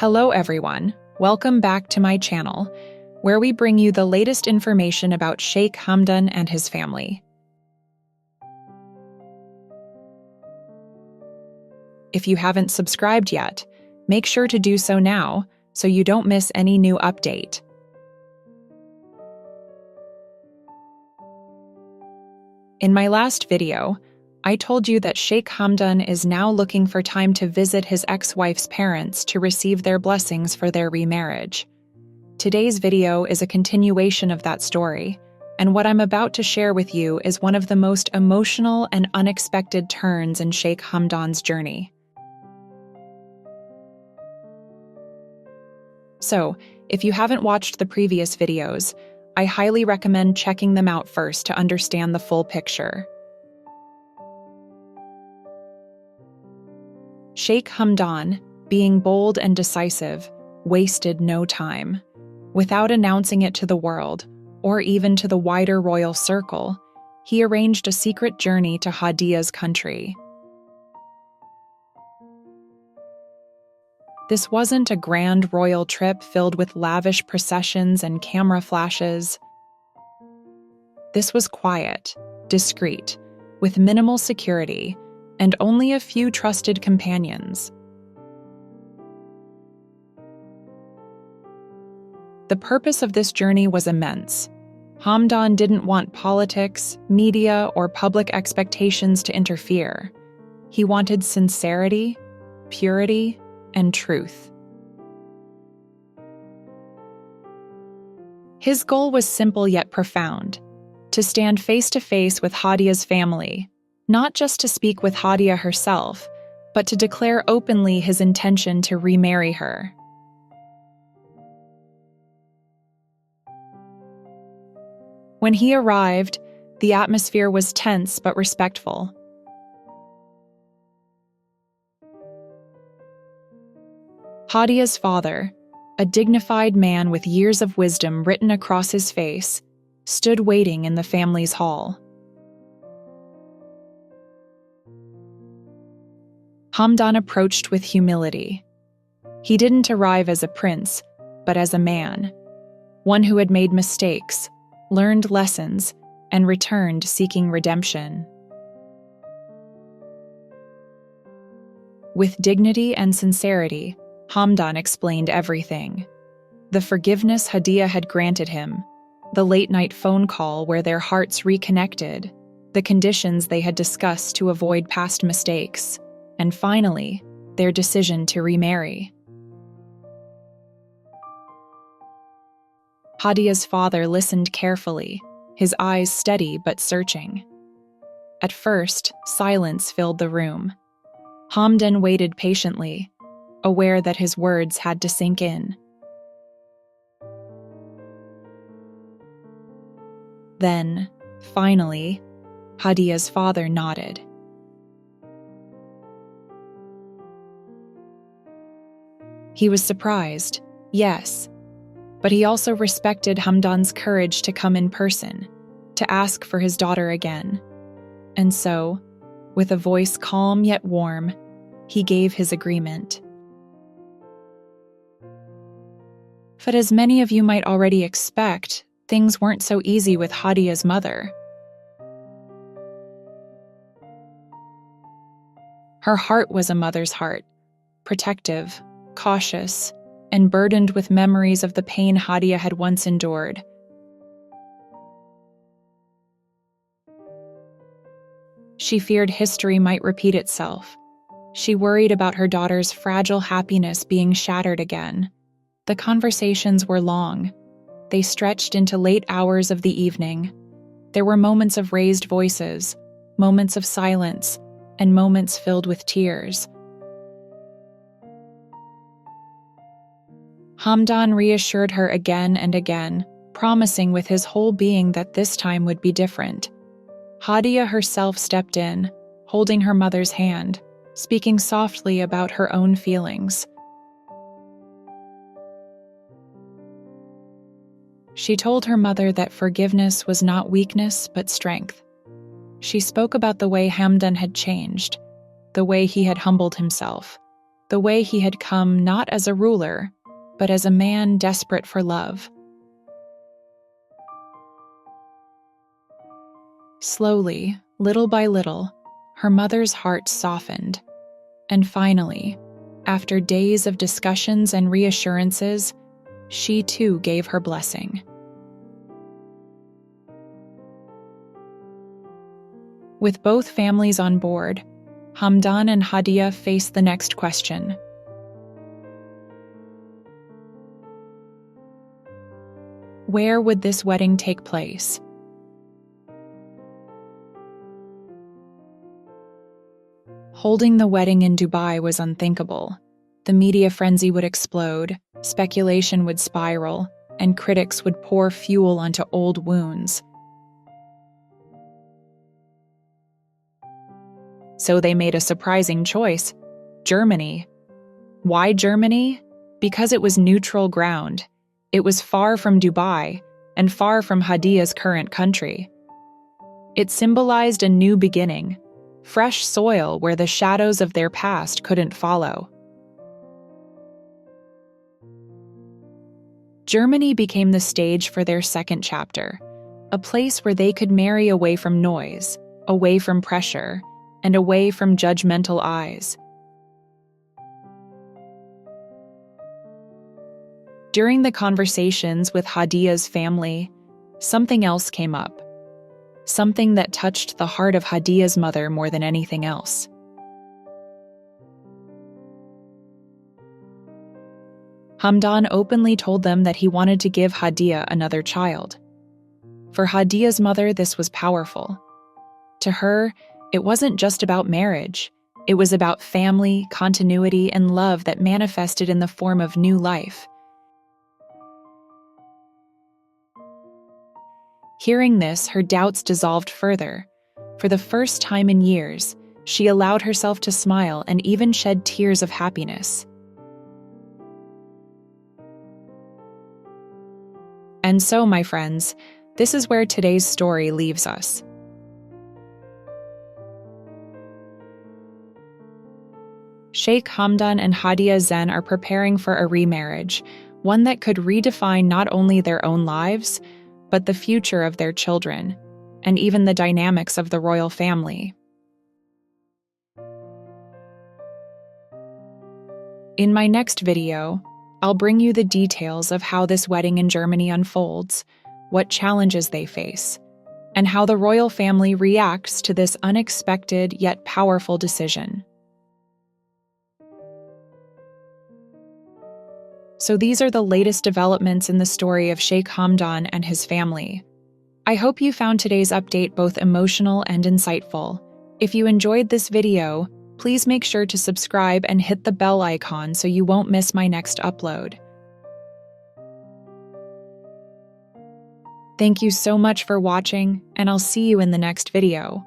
Hello everyone, welcome back to my channel, where we bring you the latest information about Sheikh Hamdan and his family. If you haven't subscribed yet, make sure to do so now so you don't miss any new update. In my last video, I told you that Sheikh Hamdan is now looking for time to visit his ex-wife's parents to receive their blessings for their remarriage. Today's video is a continuation of that story, and what I'm about to share with you is one of the most emotional and unexpected turns in Sheikh Hamdan's journey. So, if you haven't watched the previous videos, I highly recommend checking them out first to understand the full picture. Sheikh Hamdan, being bold and decisive, wasted no time. Without announcing it to the world, or even to the wider royal circle, he arranged a secret journey to Hadia's country. This wasn't a grand royal trip filled with lavish processions and camera flashes. This was quiet, discreet, with minimal security, and only a few trusted companions. The purpose of this journey was immense. Hamdan didn't want politics, media, or public expectations to interfere. He wanted sincerity, purity, and truth. His goal was simple yet profound: to stand face to face with Hadia's family, not just to speak with Hadia herself, but to declare openly his intention to remarry her. When he arrived, the atmosphere was tense but respectful. Hadia's father, a dignified man with years of wisdom written across his face, stood waiting in the family's hall. Hamdan approached with humility. He didn't arrive as a prince, but as a man, one who had made mistakes, learned lessons, and returned seeking redemption. With dignity and sincerity, Hamdan explained everything: the forgiveness Hadia had granted him, the late-night phone call where their hearts reconnected, the conditions they had discussed to avoid past mistakes, and finally, their decision to remarry. Hadia's father listened carefully, his eyes steady but searching. At first, silence filled the room. Hamdan waited patiently, aware that his words had to sink in. Then, finally, Hadia's father nodded. He was surprised, yes, but he also respected Hamdan's courage to come in person, to ask for his daughter again. And so, with a voice calm yet warm, he gave his agreement. But as many of you might already expect, things weren't so easy with Hadia's mother. Her heart was a mother's heart, protective, cautious, and burdened with memories of the pain Hadia had once endured. She feared history might repeat itself. She worried about her daughter's fragile happiness being shattered again. The conversations were long. They stretched into late hours of the evening. There were moments of raised voices, moments of silence, and moments filled with tears. Hamdan reassured her again and again, promising with his whole being that this time would be different. Hadia herself stepped in, holding her mother's hand, speaking softly about her own feelings. She told her mother that forgiveness was not weakness but strength. She spoke about the way Hamdan had changed, the way he had humbled himself, the way he had come not as a ruler, but as a man desperate for love. Slowly, little by little, her mother's heart softened, and finally, after days of discussions and reassurances, she too gave her blessing. With both families on board, Hamdan and Hadia faced the next question. Where would this wedding take place? Holding the wedding in Dubai was unthinkable. The media frenzy would explode, speculation would spiral, and critics would pour fuel onto old wounds. So they made a surprising choice: Germany. Why Germany? Because it was neutral ground. It was far from Dubai and far from Hadia's current country. It symbolized a new beginning, fresh soil where the shadows of their past couldn't follow. Germany became the stage for their second chapter, a place where they could marry away from noise, away from pressure, and away from judgmental eyes. During the conversations with Hadia's family, something else came up. Something that touched the heart of Hadia's mother more than anything else. Hamdan openly told them that he wanted to give Hadia another child. For Hadia's mother, this was powerful. To her, it wasn't just about marriage. It was about family, continuity, and love that manifested in the form of new life. Hearing this, her doubts dissolved further. For the first time in years, she allowed herself to smile and even shed tears of happiness. And so, my friends, this is where today's story leaves us. Sheikh Hamdan and Hadia Zen are preparing for a remarriage, one that could redefine not only their own lives, but the future of their children, and even the dynamics of the royal family. In my next video, I'll bring you the details of how this wedding in Germany unfolds, what challenges they face, and how the royal family reacts to this unexpected yet powerful decision. So these are the latest developments in the story of Sheikh Hamdan and his family. I hope you found today's update both emotional and insightful. If you enjoyed this video, please make sure to subscribe and hit the bell icon so you won't miss my next upload. Thank you so much for watching, and I'll see you in the next video.